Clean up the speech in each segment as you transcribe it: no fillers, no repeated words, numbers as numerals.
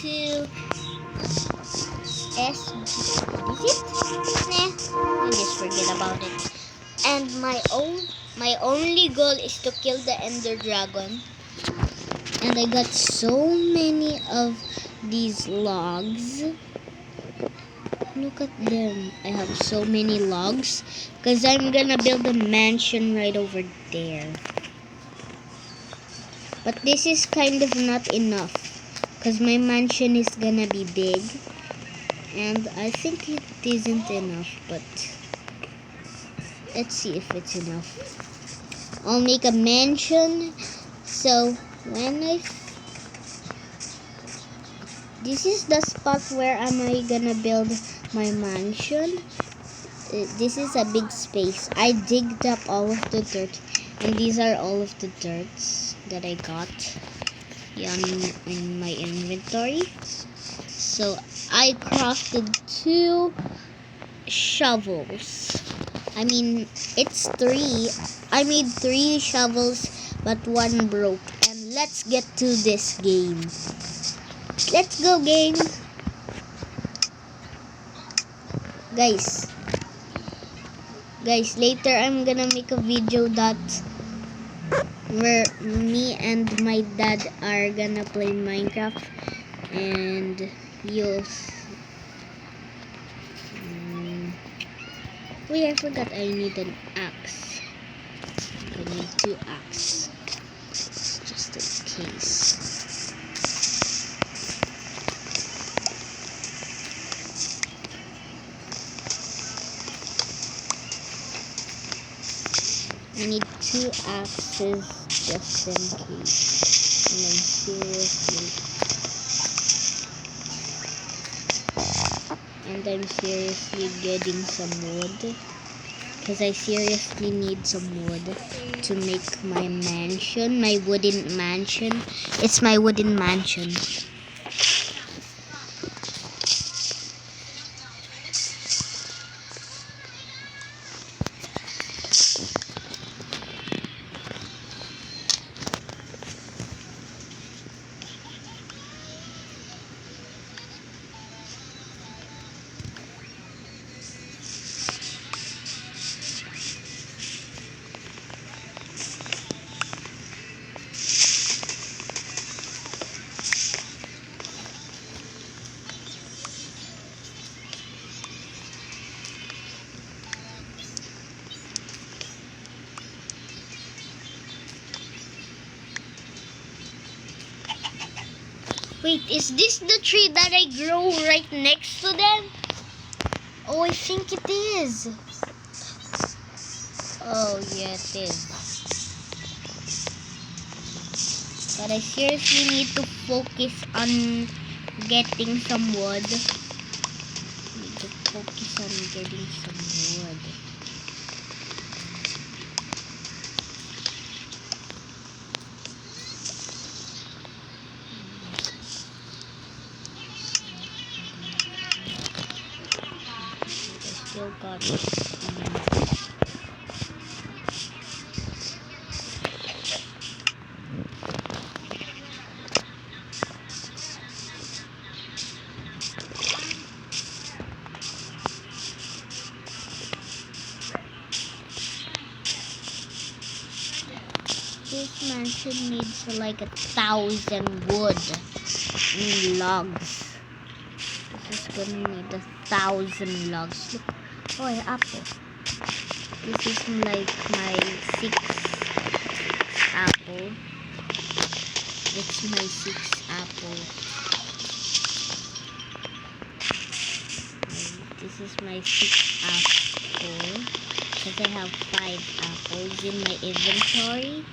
to SG. Is it? Nah, I just forget about it. And my only goal is to kill the Ender Dragon. And I got so many of these logs. Look at them. I have so many logs because I'm gonna build a mansion right over there. But this is kind of not enough because my mansion is gonna be big. And I think it isn't enough, but let's see if it's enough. I'll make a mansion. So when this is the spot where am I gonna build my mansion. This is a big space. I digged up all of the dirt, and these are all of the dirts that I got in my inventory. So I crafted 2 shovels. I mean, it's 3. I made 3 shovels, but 1 broke. And let's get to this game. Let's go, game. Guys, later I'm gonna make a video that where me and my dad are gonna play Minecraft, and you'll wait, I forgot I need an axe. I need 2 axes just in case. I need 2 axes just in case. And I'm seriously getting some wood. Because I seriously need some wood to make my mansion. My wooden mansion. It's my wooden mansion. Wait, is this the tree that I grow right next to them? Oh, I think it is. Oh, yeah, it is. But I seriously need to focus on getting some wood. I need to focus on getting some wood. Still got this mansion needs like 1,000 wood. I mean logs. This is gonna need 1,000 logs. Look. Oh, an apple. This is like my 6th apple. It's my 6th apple. This is my 6th apple. Because I have 5 apples in my inventory.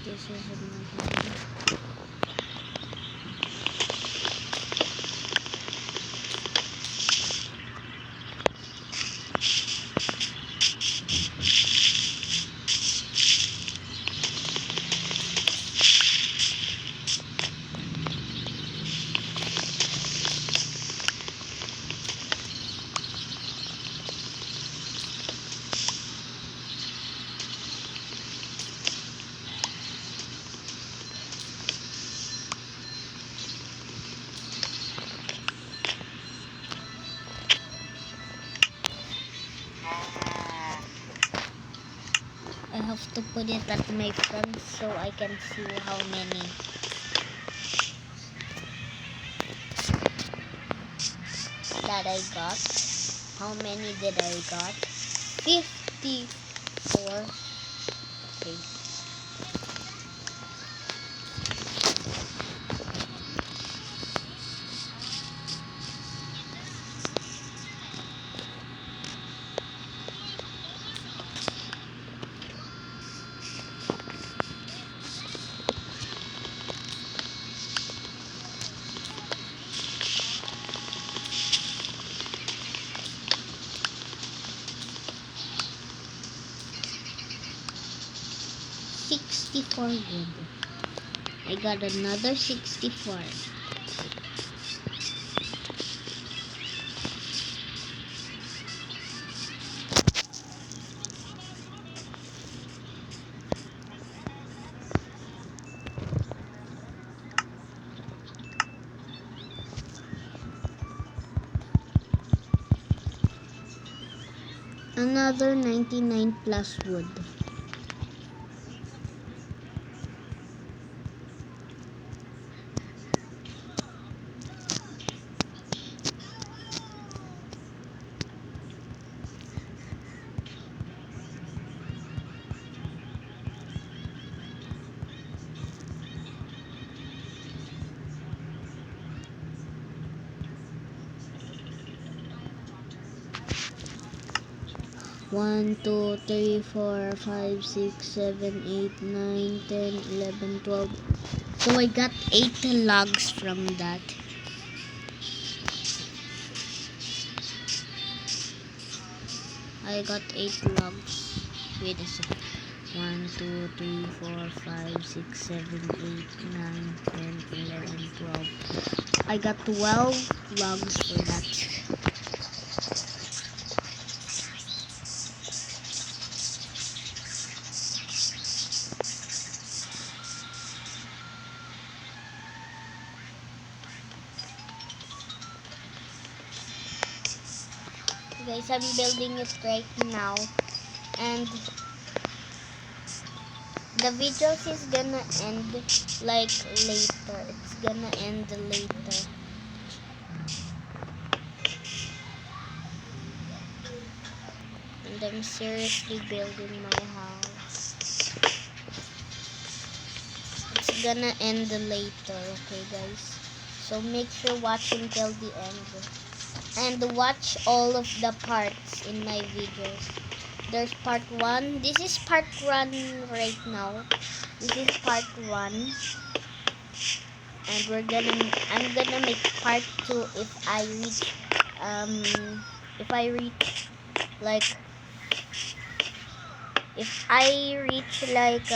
this is another. I have to put it at my front so I can see how many. That I got. How many did I got? 54. Okay. Wood. I got another 64. Another 99 plus wood. One, 2, 3, 4, 5, 6, 7, 8, 9, 10, 11, 12. So I got 8 logs from that. I got 8 logs. Wait a second. 1, 2, 3, 4, 5, 6, 7, 8, 9, 10, 11, 12. I got 12 logs for that. Guys, I'm building it right now, and the video is gonna end like later. It's gonna end later. And I'm seriously building my house. It's gonna end later, okay guys? So make sure watch until the end. And watch all of the parts in my videos. There's part 1. This is part 1 right now. This is part 1. And I'm gonna make part 2 if I reach like if I reach like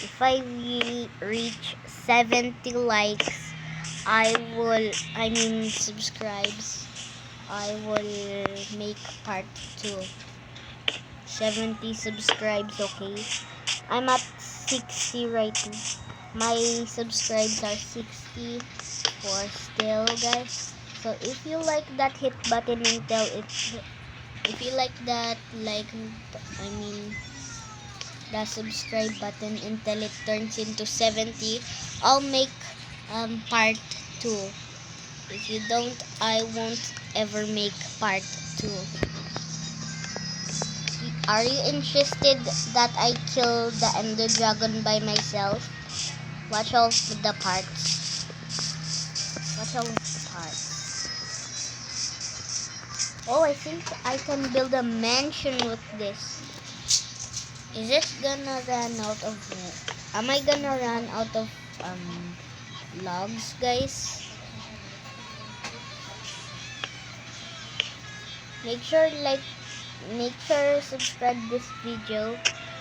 if I reach 70 likes, subscribes, I will make part 2. 70 subscribes, okay? I'm at 60 right now. My subscribes are 64 still, guys. So if you like that, hit button until if you like that, the subscribe button until it turns into 70. I'll make part 2. If you don't, I won't ever make part 2. Are you interested that I kill the Ender Dragon by myself? Watch all the parts. Watch all the parts. Oh, I think I can build a mansion with this. Is it gonna run out of am I gonna run out of logs, guys? Make sure subscribe this video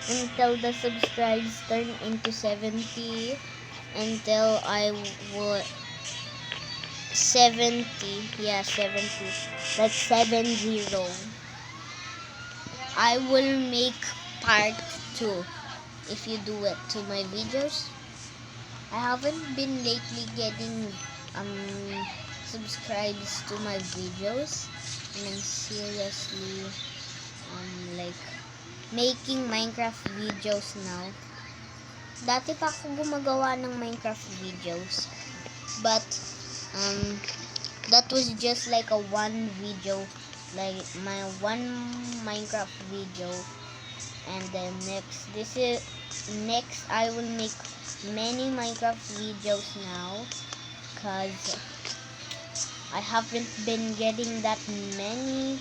until the subscribes turn into 70, until I would 70, yeah, 70, like 70. I will make part 2 if you do it to my videos. I haven't been lately getting subscribes to my videos. I mean, seriously, like making Minecraft videos now. Dati pa ako gumagawa ng Minecraft videos, but that was just like a one video, like my one Minecraft video. And then next I will make many Minecraft videos now, cause I haven't been getting that many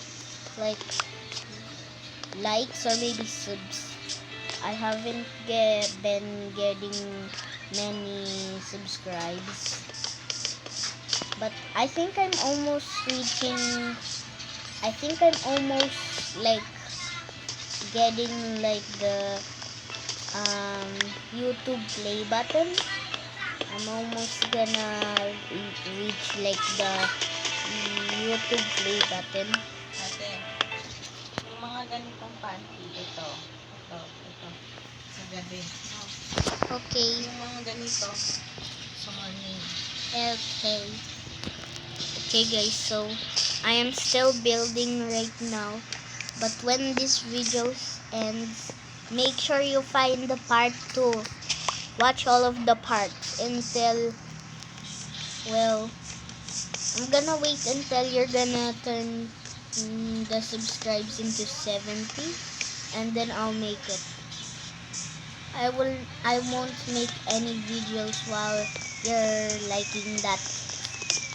likes or maybe subs. I haven't been getting many subscribes, but I think I'm almost like getting like the YouTube play button. I'm almost gonna reach like the YouTube play button. Ate, yung mga ganitong panty, ito, sa gabi. Okay. Yung mga ganito, sa morning. Okay guys, so I am still building right now, but when this video ends, make sure you find the part 2. Watch all of the parts until, well, I'm gonna wait until you're gonna turn the subscribes into 70, and then I'll make it. I won't make any videos while you're liking that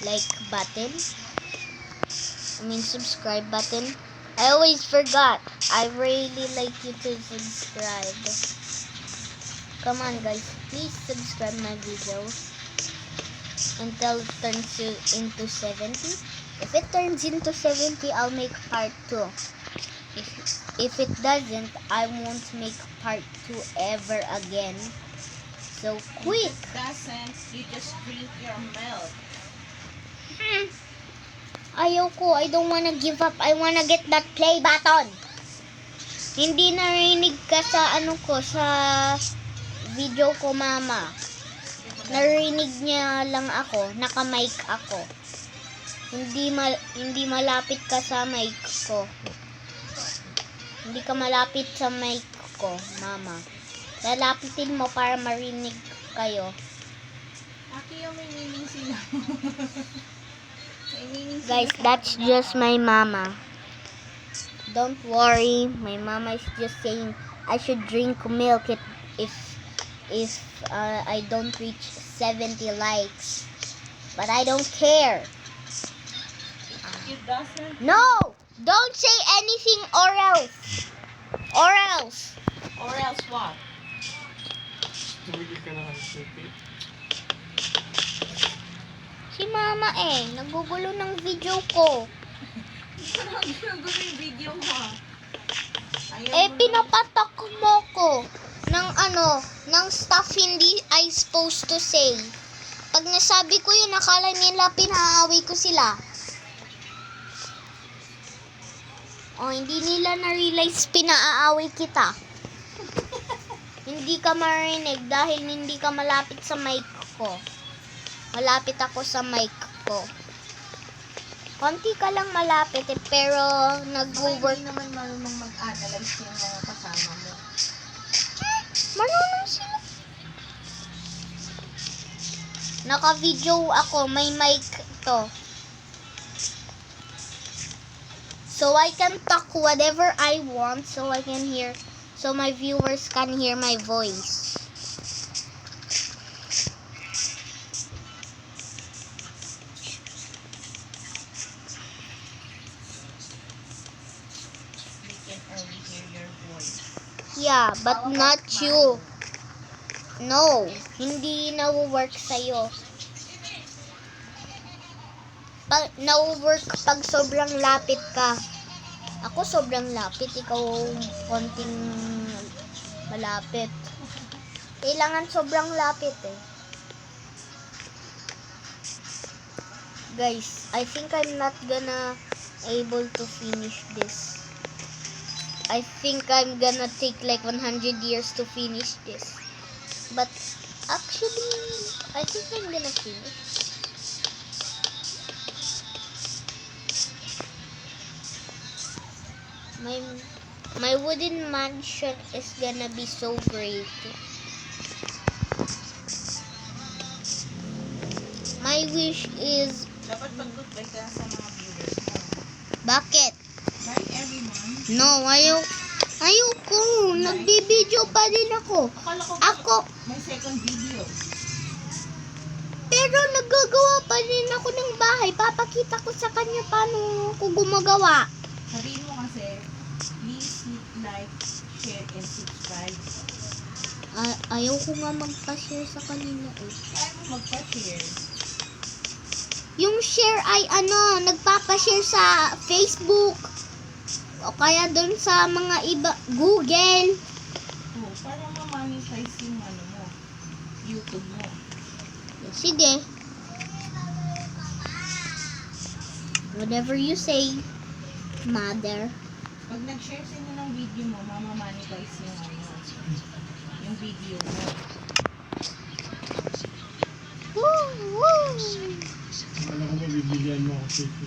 like button. I mean subscribe button. I always forgot. I really like you to subscribe. Come on guys, please subscribe my video until it turns into 70. If it turns into 70, I'll make part 2. If it doesn't, I won't make part 2 ever again. So quick! If it doesn't, you just drink your milk. Ayoko, I don't wanna give up. I wanna get that play button. Hindi narinig ka sa sa video ko, mama. Narinig niya lang ako, naka-mic ako. Hindi malapit ka sa mic ko. Hindi ka malapit sa mic ko, mama. Lalapitin mo para marinig kayo. Aki yung may meaning sila. May meaning sila. Guys, that's just my mama. Don't worry, my mama is just saying I should drink milk if I don't reach 70 likes. But I don't care. It doesn't. No! Don't say anything or else. Or else. Or else what? Tumigil ka na ng stupid. Si mama nagugulo ng video ko. Sarang gulo yung video mo. Pinapatak mo ko ng ng stuff hindi I supposed to say. Pag nasabi ko yun, akala nila pinaaway ko sila. Hindi nila na-realize pinaaaway kita. Hindi ka marinig dahil hindi ka malapit sa mic ko. Malapit ako sa mic ko. Konti ka lang malapit pero nag-work. Hindi naman marunong mag-analyze yung mga kasama mo. Marunong sila. Naka-video ako, may mic to. So I can talk whatever I want so my viewers can hear my voice. We can only hear your voice. Yeah, but not you. No, hindi na-work sa'yo. Na-work pag sobrang lapit ka. Ako sobrang lapit, ikaw konting malapit. Kailangan sobrang lapit eh. Guys, I think I'm not gonna able to finish this. I think I'm gonna take like 100 years to finish this. But actually, I think I'm gonna finish. My wooden mansion is gonna be so great. My wish is... Dapat mag-goodbye ka sa mga viewers mo. Bakit? Bye everyone. No, ayoko. Nagbibideo pa din ako. Akala ko Ako, may second video. pero naggagawa pa din ako ng bahay. Papakita ko sa kanya paano ko gumagawa. Sabihin mo kasi, please hit like, share, and subscribe. Ayaw ko nga magpa-share sa kanila eh. Kaya mo magpa-share. Yung share ay nagpapa-share sa Facebook. O kaya doon sa mga iba, Google. Oh, para ma-monetize yung mo, YouTube mo. Sige. Whatever you say, mother. Pag nag-share sa inyo ng video mo, mamamonetize yung video mo. Woo! Wala ko mabibigyan mo ako, Titi.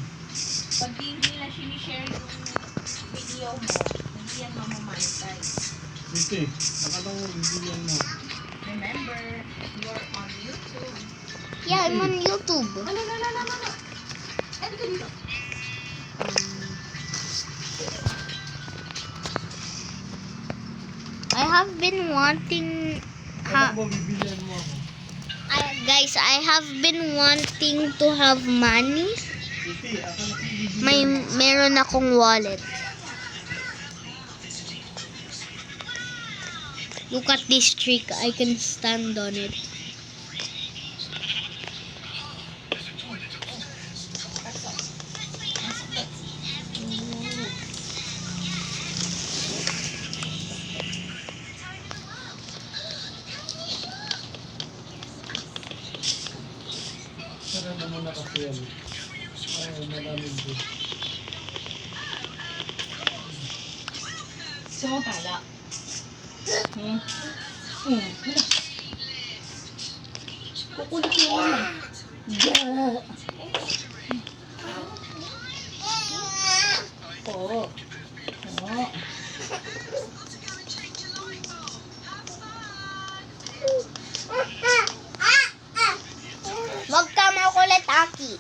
Pag hindi na sinishare yung video mo, hindi yan mamamonetize. Titi, akala ko mabibigyan mo. Remember, you're on YouTube. Yeah, I'm on YouTube. No. Ano ka dito? I have been wanting... Akala ko mabibigyan mo ako. Guys, I have been wanting to have money. Titi, akala ko mabibigyan mo. Meron akong wallet. Look at this trick. I can stand on it. Sara naman na kasi yan. Ay, malamig din. Sumutala. Kukulit mo naman. Oo. Wag ka makulit, Aki.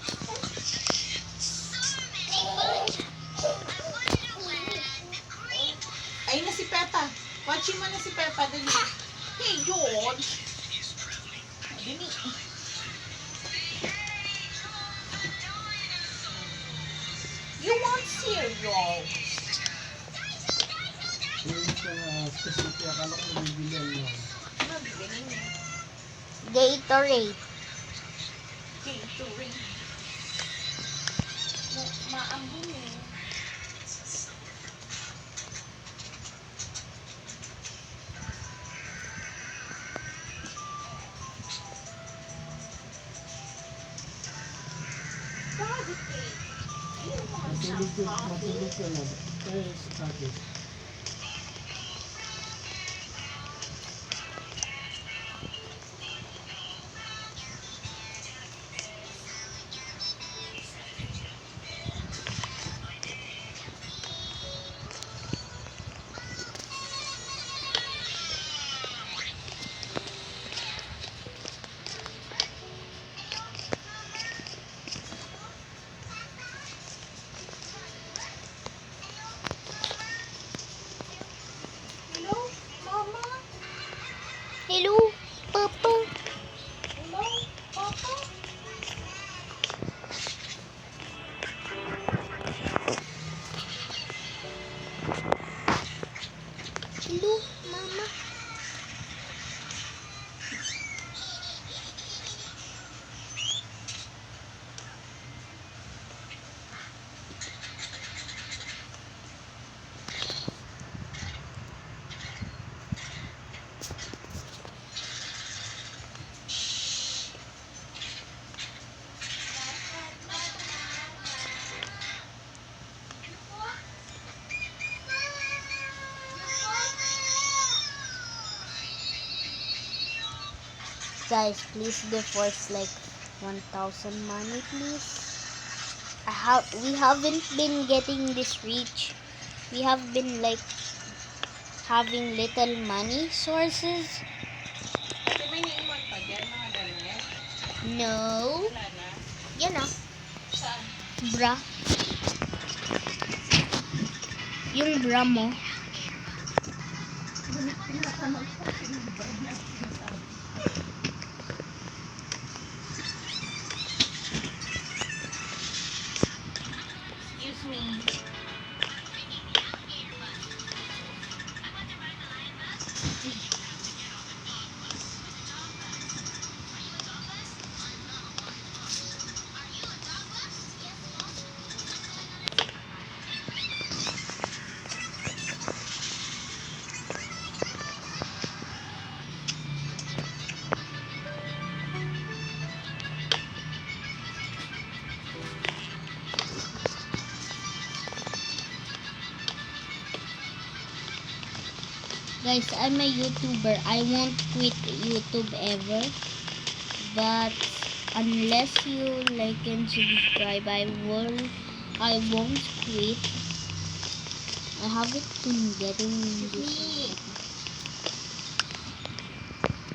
Ayun na si Peppa. Watching mo na si Peppa. Dali. Hey, George. Dali. You want cereal? Yung sa specific, akala ko mabibigyan mo. Ano bibili niya? Gatorade. Gatorade. Maambun eh. Matulog ka na. Eh, sa akin. Mama. Guys, please give us like 1,000 money, please. We haven't been getting this reach. We have been like having little money sources. Ate, may naiwan pa dyan, mga damit. No. Wala na. Yan ah, Saan? bra. Yung bra mo. Excuse me. Guys, I'm a YouTuber. I won't quit YouTube ever. But unless you like and subscribe, I won't quit. I haven't been getting this.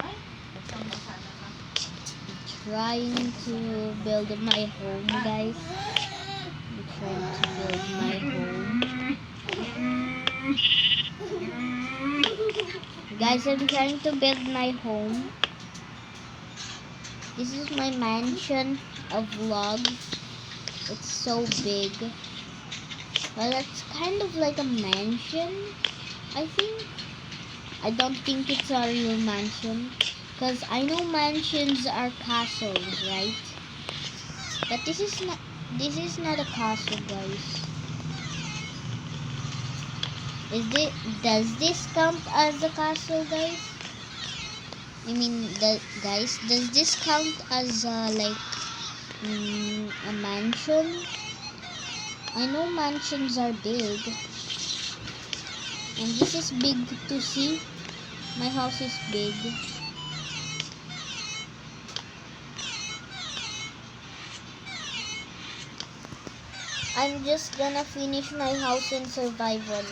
Ay, basang-basa na ka. Trying to build my home, guys. I'm trying to build my home. Guys, I'm trying to build my home. This is my mansion of vlogs. It's so big. Well, it's kind of like a mansion, I think. I don't think it's a real mansion, because I know mansions are castles, right? But this is not a castle, guys. Does this count as a castle, guys? I mean, guys, does this count as like a mansion? I know mansions are big, and this is big to see. My house is big. I'm just gonna finish my house in survival.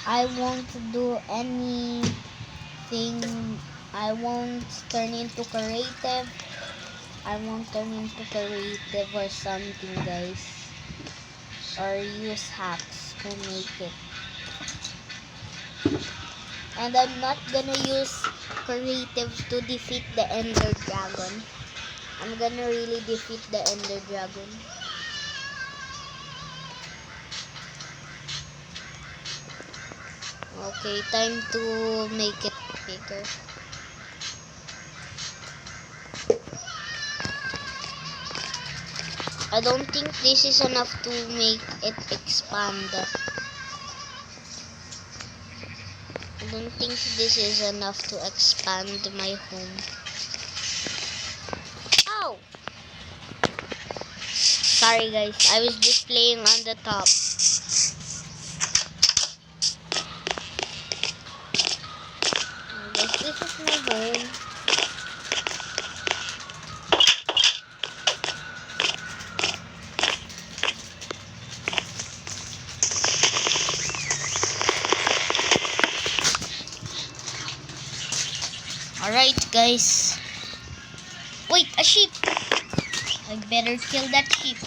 I won't do anything. I won't turn into creative. I won't turn into creative or something, guys. Or use hacks to make it. And I'm not gonna use creative to defeat the Ender Dragon. I'm gonna really defeat the Ender Dragon. Okay, time to make it bigger. I don't think this is enough to make it expand. I don't think this is enough to expand my home. Ow! Sorry guys, I was just playing on the top. This is my home. Alright guys. Wait, a sheep. I better kill that sheep.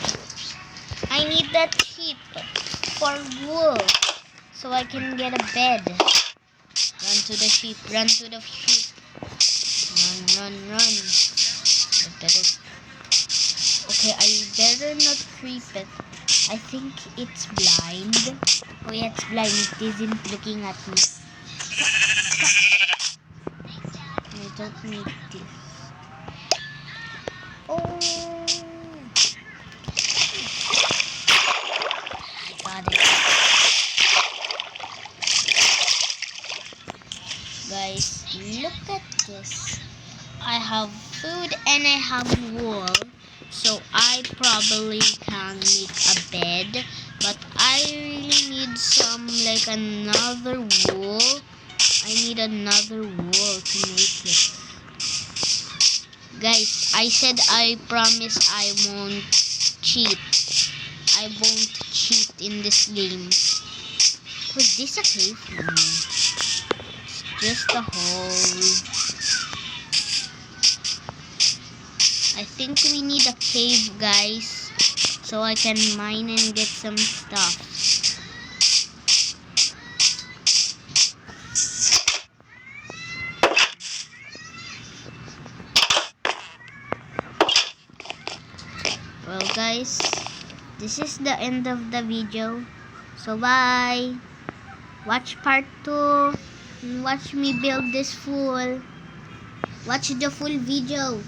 I need that sheep for wool so I can get a bed. Run to the sheep, run to the sheep. Run. I better... Okay, I better not creep it. I think it's blind. Oh yeah, it's blind. It isn't looking at me. don't need this. Oh, got it. Guys, look at this. I have food and I have wool, so I probably can make a bed, but I really need some, like, another wool. I need another wool to make it. Guys, I said I promise I won't cheat. I won't cheat in this game. Was this a cave? No. It's just a hole. I think we need a cave, guys, so I can mine and get some stuff. Well, guys, this is the end of the video. So bye. Watch part 2 and watch me build this full. Watch the full video.